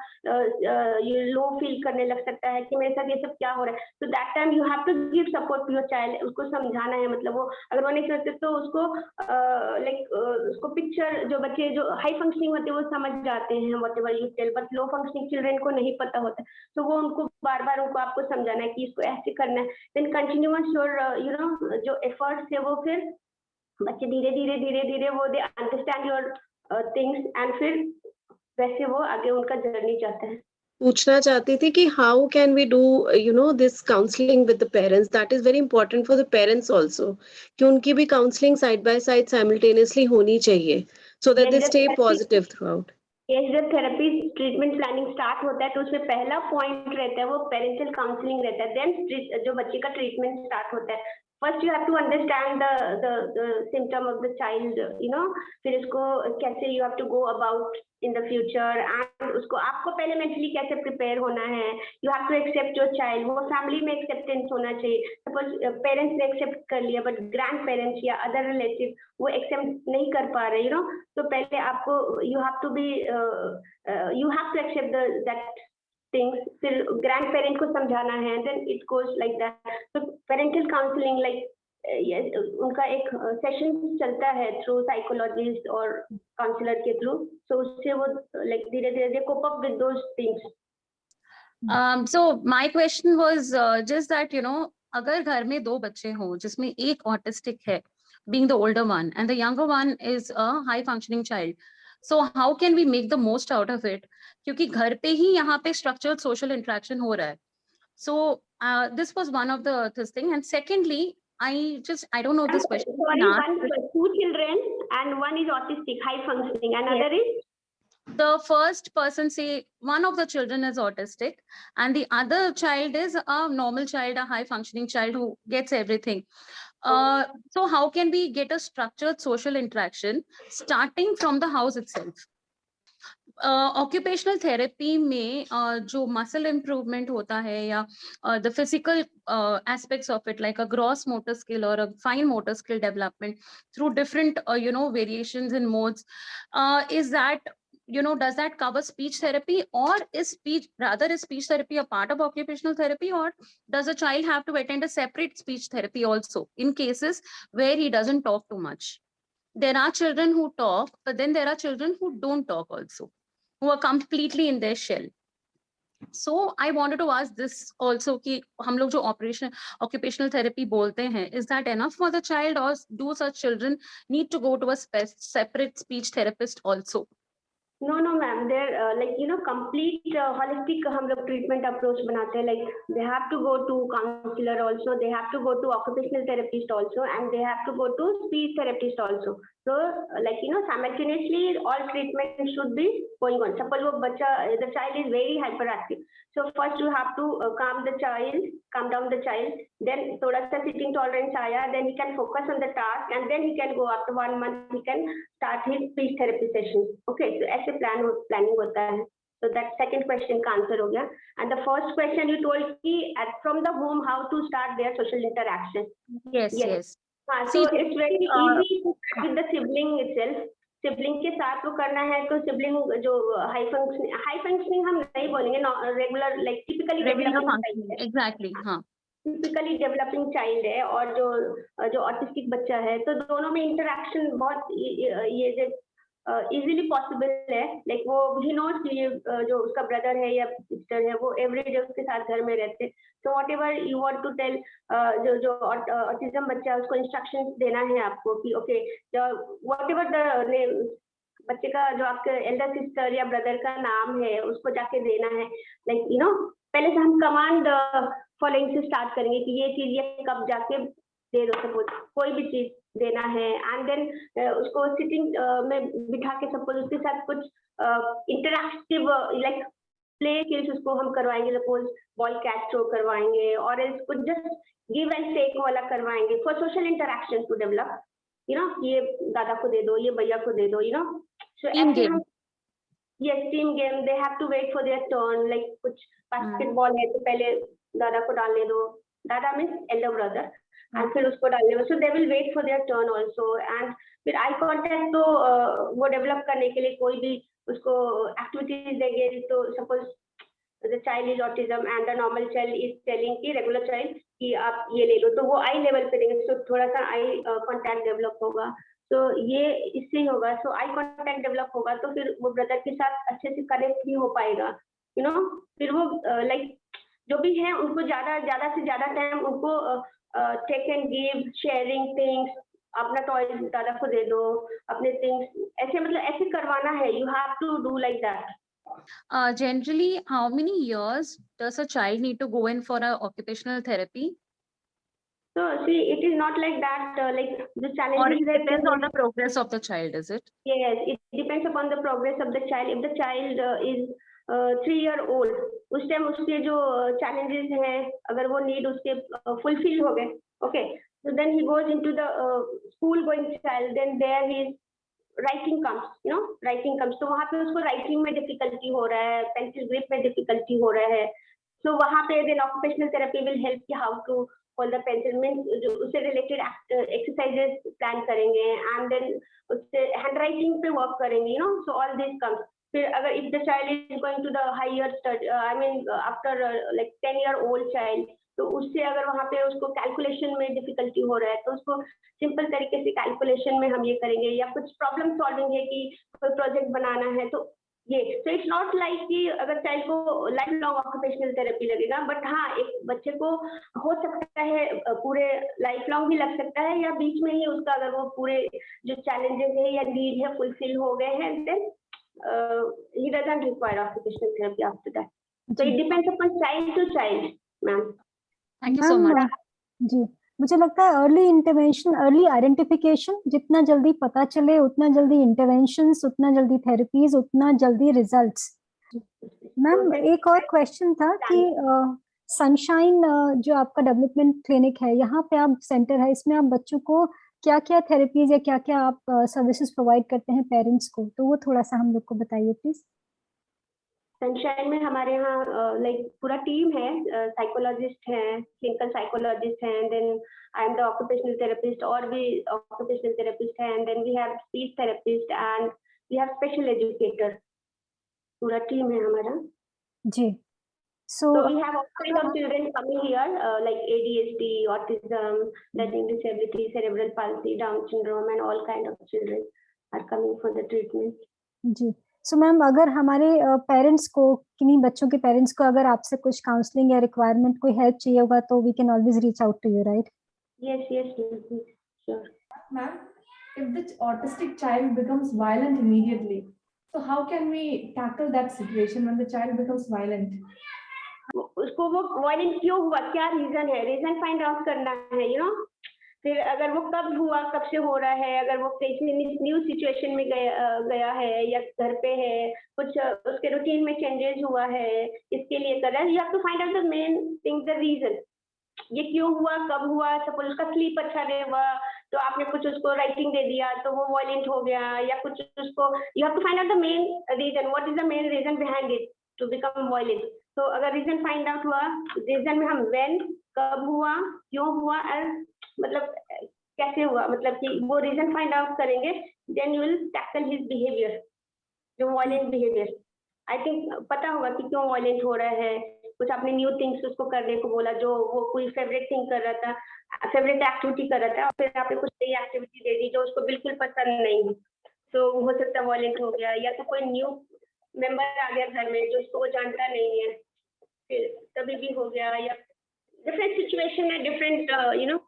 [SPEAKER 2] लो फील करने लग सकता है कि मेरे साथ ये सब क्या हो रहा है. तो that time you have to give support to your child. उसको समझाना है, मतलब वो अगर वो नहीं समझते तो उसको लाइक उसको पिक्चर, जो बच्चे जो हाई फंक्शनिंग होते हैं वो समझ जाते हैं whatever you tell, but low functioning children को नहीं पता होता है. तो वो उनको बार बार उनको आपको समझाना है कि इसको ऐसे करना है. Then continuous your you know जो एफर्ट्स है वो फिर बच्चे धीरे धीरे वो they understand your things, and फिर वैसे वो आगे उनका जर्नी जाता है.
[SPEAKER 5] पूछना चाहती थी कि how can we do this counselling with the parents. That is very important for the parents also, कि उनकी भी काउंसलिंग साइड बाय साइड साइमल्टेनियसली होनी चाहिए so that they stay positive throughout.
[SPEAKER 2] जब थेरेपी ट्रीटमेंट प्लानिंग स्टार्ट होता है तो उसमें पहला पॉइंट रहता है वो पेरेंटल काउंसलिंग रहता है. देन जो बच्चे का ट्रीटमेंट स्टार्ट होता है. First you have to understand the symptom of the child, you know, फिर उसको कैसे you have to go about in the future, and उसको आपको पहले मेंटली कैसे प्रिपेयर होना है. You have to accept your child. वो फैमिली में एक्सेप्टेंस होना चाहिए. सपोज पेरेंट्स ने एक्सेप्ट कर लिया बट ग्रैंड पेरेंट्स या अदर रिलेटिव वो एक्सेप्ट नहीं कर पा रहे, यू नो, तो पहले आपको you have to be you have to accept that things. फिर ग्रैंड पेरेंट को समझाना है, then it goes like that. तो पेरेंटल काउंसलिंग लाइक उनका एक सेशन चलता है थ्रू साइकोलॉजिस्ट और काउंसलर के थ्रू. सो उससे वो लाइक धीरे धीरे cope up with those things.
[SPEAKER 7] So my question was just that, अगर घर में 2 बच्चे हों जिसमें एक ऑटिस्टिक है, being the older one, and the younger one is a high functioning child, so how can we make the most out of it? क्योंकि घर पे ही यहाँ पे structured social interaction हो रहा है. So this was one of the this thing. And secondly, I don't know this question.
[SPEAKER 2] Sorry, 2 children and one is autistic, high functioning, and another is?
[SPEAKER 7] The first person, say one of the children is autistic and the other child is a normal child, a high functioning child who gets everything. So how can we get a structured social interaction starting from the house itself? Occupational therapy में जो मसल इम्प्रूवमेंट होता है या the physical aspects of it, like a gross motor skill और a fine motor skill development through different variations in modes, is that does that cover speech therapy, or is speech therapy a part of occupational therapy, or does a child have to attend a separate speech therapy also in cases where he doesn't talk too much? There are children who talk, but then there are children who don't talk also, who are completely in their shell. So I wanted to ask this also कि हम लोग जो occupational therapy बोलते हैं, is that enough for the child, or do such children need to go to a separate speech therapist also?
[SPEAKER 2] No, ma'am. They're complete holistic हम लोग treatment approach बनाते हैं. Like they have to go to counselor also, they have to go to occupational therapist also, and they have to go to speech therapist also. So simultaneously all treatment should be going on. Suppose the child is very hyperactive. So first you have to calm down the child. Then thoda sa sitting tolerance आया, then he can focus on the task, and then he can go after 1 month he can start his speech therapy session. Okay, so ऐसे planning होता है. So that second question का answer हो गया. And the first question you told कि from the home how to start their social interaction.
[SPEAKER 7] Yes.
[SPEAKER 2] So it's very easy to start with the sibling itself. Sibling के साथ वो करना है तो सिबलिंग जो हाई फंक्शनिंग हम नहीं बोलेंगे, रेगुलर लाइक टिपिकली
[SPEAKER 7] एग्जैक्टली, हाँ,
[SPEAKER 2] टिपिकली डेवलपिंग चाइल्ड है, और जो ऑटिस्टिक बच्चा है, तो दोनों में इंटरेक्शन बहुत ये इजीली पॉसिबल है। लाइक वो ही नोस कि जो उसका ब्रदर है या सिस्टर है वो एवरीडे उसके साथ घर में रहते, तो whatever you want to tell, जो ऑटिज्म बच्चा है उसको इंस्ट्रक्शंस देना है आपको कि ओके व्हाट एवर द बच्चे का जो आपके एल्डर सिस्टर या ब्रदर का नाम है उसको जाके देना है। लाइक यू नो पहले से हम कमांड फॉलोइंग से स्टार्ट करेंगे कि ये चीज ये कब जाके दे दो, सपोज कोई भी चीज देना है, एंड देन उसको सिटिंग में बिठा के सपोज उसके साथ कुछ इंटरैक्टिव लाइक प्ले स्किल्स उसको हम करवाएंगे, सपोज बॉल कैच थ्रो करवाएंगे, और इसको जस्ट गिव एंड टेक वाला करवाएंगे for social interaction to develop, you know ये दादा को दे दो, ये भैया को दे दो, यू नो सो ऐसे हम yes team game, they have to wait for their turn, like कुछ बास्केटबॉल है तो पहले दादा को डालने दो, दादा मीन्स एल्डर ब्रदर, एंड फिर उसको डालने दो, so they will wait for their turn also, and फिर आई कांटेक्ट तो वो डेवलप करने के लिए कोई भी उसको एक्टिविटीज देंगे, तो suppose the child is autism and the normal child is telling कि regular child कि आप ये ले लो, तो वो आई लेवल पे देंगे, तो थोड़ा सा आई कांटेक्ट डेवलप होगा, तो ये इससे ही होगा, सो आई कांटेक्ट डेवलप होगा, तो फिर वो ब्रदर के साथ अच्छे से कनेक्ट भी हो पाएगा, यू नो फिर वो लाइक जो भी है उनको ज्यादा से ज्यादा टाइम उनको take and give, sharing things, अपना टॉय दादा को दे दो, अपने थिंग्स ऐसे मतलब ऐसे करवाना है, you have to do like that.
[SPEAKER 7] Generally, how many years does a child need to go in for a occupational therapy?
[SPEAKER 2] So see, it is not like that, like the
[SPEAKER 7] Or
[SPEAKER 2] challenges
[SPEAKER 7] it depends on the progress of the child, is it?
[SPEAKER 2] Yes, it depends upon the progress of the child. If the child is 3-year-old, उस टाइम उसके जो challenges हैं, अगर वो need उसके fulfill हो गए, okay, so then he goes into the school going child, then there his writing comes, you know, writing comes, तो वहाँ पे उसको writing में difficulty हो रहा है, pencil grip में difficulty हो रहा है, so वहाँ पे then occupational therapy will help कि how to hold the pencil, means जो उससे related exercises plan करेंगे, and then उससे handwriting पे work करेंगे, you know, so all this comes. फिर अगर if the child is going to the higher study, I mean after like 10-year-old child, तो उससे अगर वहाँ पे उसको कैलकुलेशन में डिफिकल्टी हो रहा है, तो उसको सिंपल तरीके से कैलकुलेशन में हम ये करेंगे, या कुछ प्रॉब्लम सॉल्विंग है कि कोई प्रोजेक्ट बनाना है, तो ये तो इट्स नॉट लाइक कि अगर चाइल्ड को लाइफ लॉन्ग ऑक्यूपेशनल थेरेपी लगेगा, बट हाँ एक बच्चे को हो सकता है पूरे लाइफ लॉन्ग भी लग सकता है, या बीच में ही उसका अगर वो पूरे जो चैलेंजेस है या नीड है फुलफिल हो गए हैं, then he doesn't require occupational therapy after that. So it depends upon child to child, ma'am.
[SPEAKER 7] Thank you so much.
[SPEAKER 1] जी, मुझे लगता है अर्ली इंटरवेंशन, अर्ली आइडेंटिफिकेशन, जितना जल्दी पता चले उतना जल्दी इंटरवेंशंस, उतना जल्दी थेरेपीज, उतना जल्दी रिजल्ट्स। मैम एक और क्वेश्चन था कि सनशाइन जो आपका डेवलपमेंट क्लिनिक है, यहाँ पे आप सेंटर है, इसमें आप बच्चों को क्या क्या थेरेपीज या क्या क्या आप सर्विसेज प्रोवाइड करते हैं पेरेंट्स को, तो वो थोड़ा सा हम लोग को बताइए प्लीज।
[SPEAKER 2] सनशाइन में हमारे यहाँ लाइक पूरा टीम है, साइकोलॉजिस्ट हैं, क्लिनिकल साइकोलॉजिस्ट हैं, then I am the occupational therapist, और भी ऑक्यूपेशनल थेरेपिस्ट हैं, and then we have speech therapist and we have special educator, पूरा टीम है हमारा
[SPEAKER 1] जी। So
[SPEAKER 2] we have all kinds of children coming here, like ADHD, autism, learning disability, cerebral palsy, Down syndrome, and all kind of children are coming for the treatment.
[SPEAKER 1] जी, सो मैम अगर हमारे पेरेंट्स को, किन्हीं बच्चों के पेरेंट्स को अगर आपसे कुछ काउंसलिंग या रिक्वायरमेंट कोई हेल्प चाहिए होगा, तो we can always reach out to you, right?
[SPEAKER 2] Yes, sure.
[SPEAKER 8] Ma'am, if the autistic child becomes violent immediately, so how can we tackle that situation when the child becomes violent?
[SPEAKER 2] उसको वो वायलेंट क्यों हुआ, क्या रीजन है, रीजन फाइंड आउट करना है, यू नो, फिर अगर वो कब हुआ, कब से हो रहा है, अगर वो किसी न्यू सिचुएशन में गया है या घर पे है, कुछ उसके रूटीन में चेंजेस हुआ है, इसके लिए कर रहा है, you have to find out the main thing, the reason, ये क्यों हुआ, कब हुआ, सपोज उसका स्लीप अच्छा नहीं हुआ, तो आपने कुछ उसको राइटिंग दे दिया तो वो वायलेंट हो गया, या कुछ उसको, you have to find out the main reason, what is the main reason behind it to become violent. तो अगर रीजन फाइंड आउट हुआ, रीजन में हम व्हेन, कब हुआ, क्यों हुआ, और मतलब कैसे हुआ, मतलब कि वो रीजन फाइंड आउट करेंगे, then you will tackle his behaviour, जो वायलेंट बिहेवियर। आई थिंक पता होगा कि क्यों वायलेंट हो रहा है, कुछ आपने न्यू थिंग्स उसको करने को बोला, जो वो कोई फेवरेट थिंग कर रहा था, फेवरेट एक्टिविटी कर रहा था, और फिर आपने कुछ नई एक्टिविटी दे दी जो उसको बिल्कुल पसंद नहीं है, तो हो सकता है वायलेंट हो गया। या तो कोई न्यू मेंबर आ गया घर में जो उसको वो जानता नहीं है, फिर तभी भी हो गया, या डिफरेंट सिचुएशन है, different you know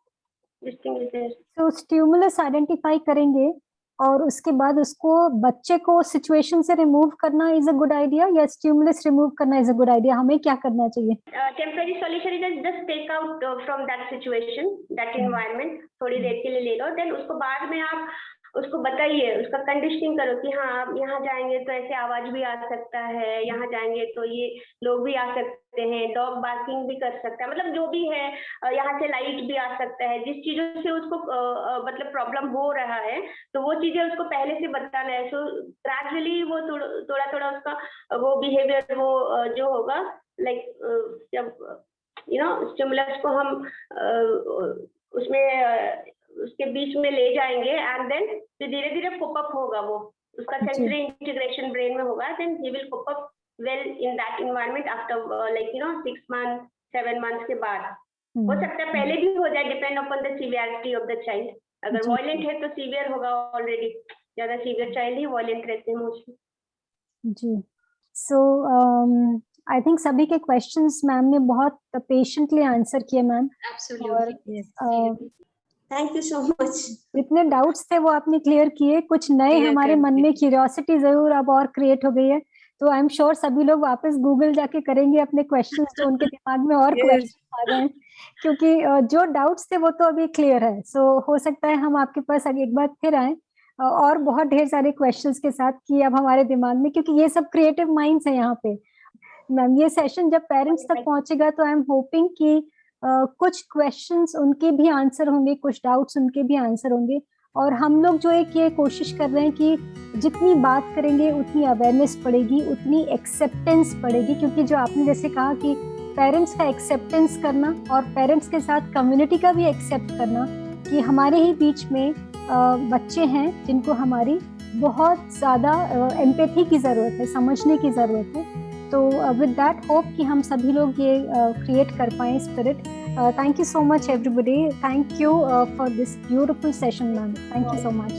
[SPEAKER 2] this thing is there.
[SPEAKER 1] तो स्टिमुलस आइडेंटिफाई करेंगे और उसके बाद उसको बच्चे को सिचुएशन से रिमूव करना इज अ गुड आइडिया, या स्टिमुलस रिमूव करना इज अ गुड आइडिया? हमें क्या करना चाहिए?
[SPEAKER 2] Temporary solution is just take out from that situation, that environment, थोड़ी देर के लिए ले लो, देन उसको बाद में आप उसको बताइए, उसका कंडीशनिंग करो कि हाँ आप यहाँ जाएंगे तो ऐसे आवाज भी आ सकता है, यहाँ जाएंगे तो ये लोग भी आ सकते हैं, डॉग बार्किंग भी कर सकता है, मतलब जो भी है, यहाँ से लाइट भी आ सकता है, जिस चीजों से उसको मतलब प्रॉब्लम हो रहा है, तो वो चीजें उसको पहले से बताना है। सो ग्रेजुअली वो थोड़ा थोड़ा उसका वो बिहेवियर वो जो होगा, लाइक जब यू नो स्टिमुलस को हम उसमें उसके बीच में ले जाएंगे, एंड देन फिर धीरे धीरे कोप अप होगा, वो उसका सेंसरी इंटीग्रेशन ब्रेन में होगा, then he will cope up well in that environment after like you know 6 months 7 months के बाद। हो सकता है पहले भी हो जाए, depend upon the severity of the child. अगर वायलेंट है तो सीवियर होगा ऑलरेडी, ज्यादा सीवियर चाइल्ड ही वायलेंट रहते हैं mostly. Ji,
[SPEAKER 1] so I think सभी के क्वेश्चंस मैम ने बहुत पेशेंटली आंसर किए ma'am.
[SPEAKER 2] Absolutely, thank you so much.
[SPEAKER 1] जितने डाउट्स थे वो आपने क्लियर किए, कुछ नए हमारे मन में क्यूरियोसिटी जरूर अब और क्रिएट हो गई है, तो आई एम श्योर सभी लोग वापस गूगल जाके करेंगे अपने क्वेश्चंस, जो उनके दिमाग में और क्वेश्चन आ गए हैं, क्योंकि जो डाउट्स थे वो तो अभी क्लियर है। सो हो सकता है हम आपके पास एक बार फिर आए और बहुत ढेर सारे क्वेश्चंस के साथ कि अब हमारे दिमाग में, क्योंकि ये सब क्रिएटिव माइंड्स हैं यहाँ पे मैम। ये सेशन जब पेरेंट्स तक पहुंचेगा तो आई एम होपिंग कि कुछ क्वेश्चंस उनके भी आंसर होंगे, कुछ डाउट्स उनके भी आंसर होंगे, और हम लोग जो एक ये कोशिश कर रहे हैं कि जितनी बात करेंगे उतनी अवेयरनेस बढ़ेगी, उतनी एक्सेप्टेंस बढ़ेगी, क्योंकि जो आपने जैसे कहा कि पेरेंट्स का एक्सेप्टेंस करना और पेरेंट्स के साथ कम्युनिटी का भी एक्सेप्ट करना कि हमारे ही बीच में बच्चे हैं जिनको हमारी बहुत ज़्यादा एम्पैथी की ज़रूरत है, समझने की ज़रूरत है। तो विद दैट होप कि हम सभी लोग ये क्रिएट कर पाएं spirit. Thank you so much everybody, thank you for this beautiful session ma'am, thank you so much.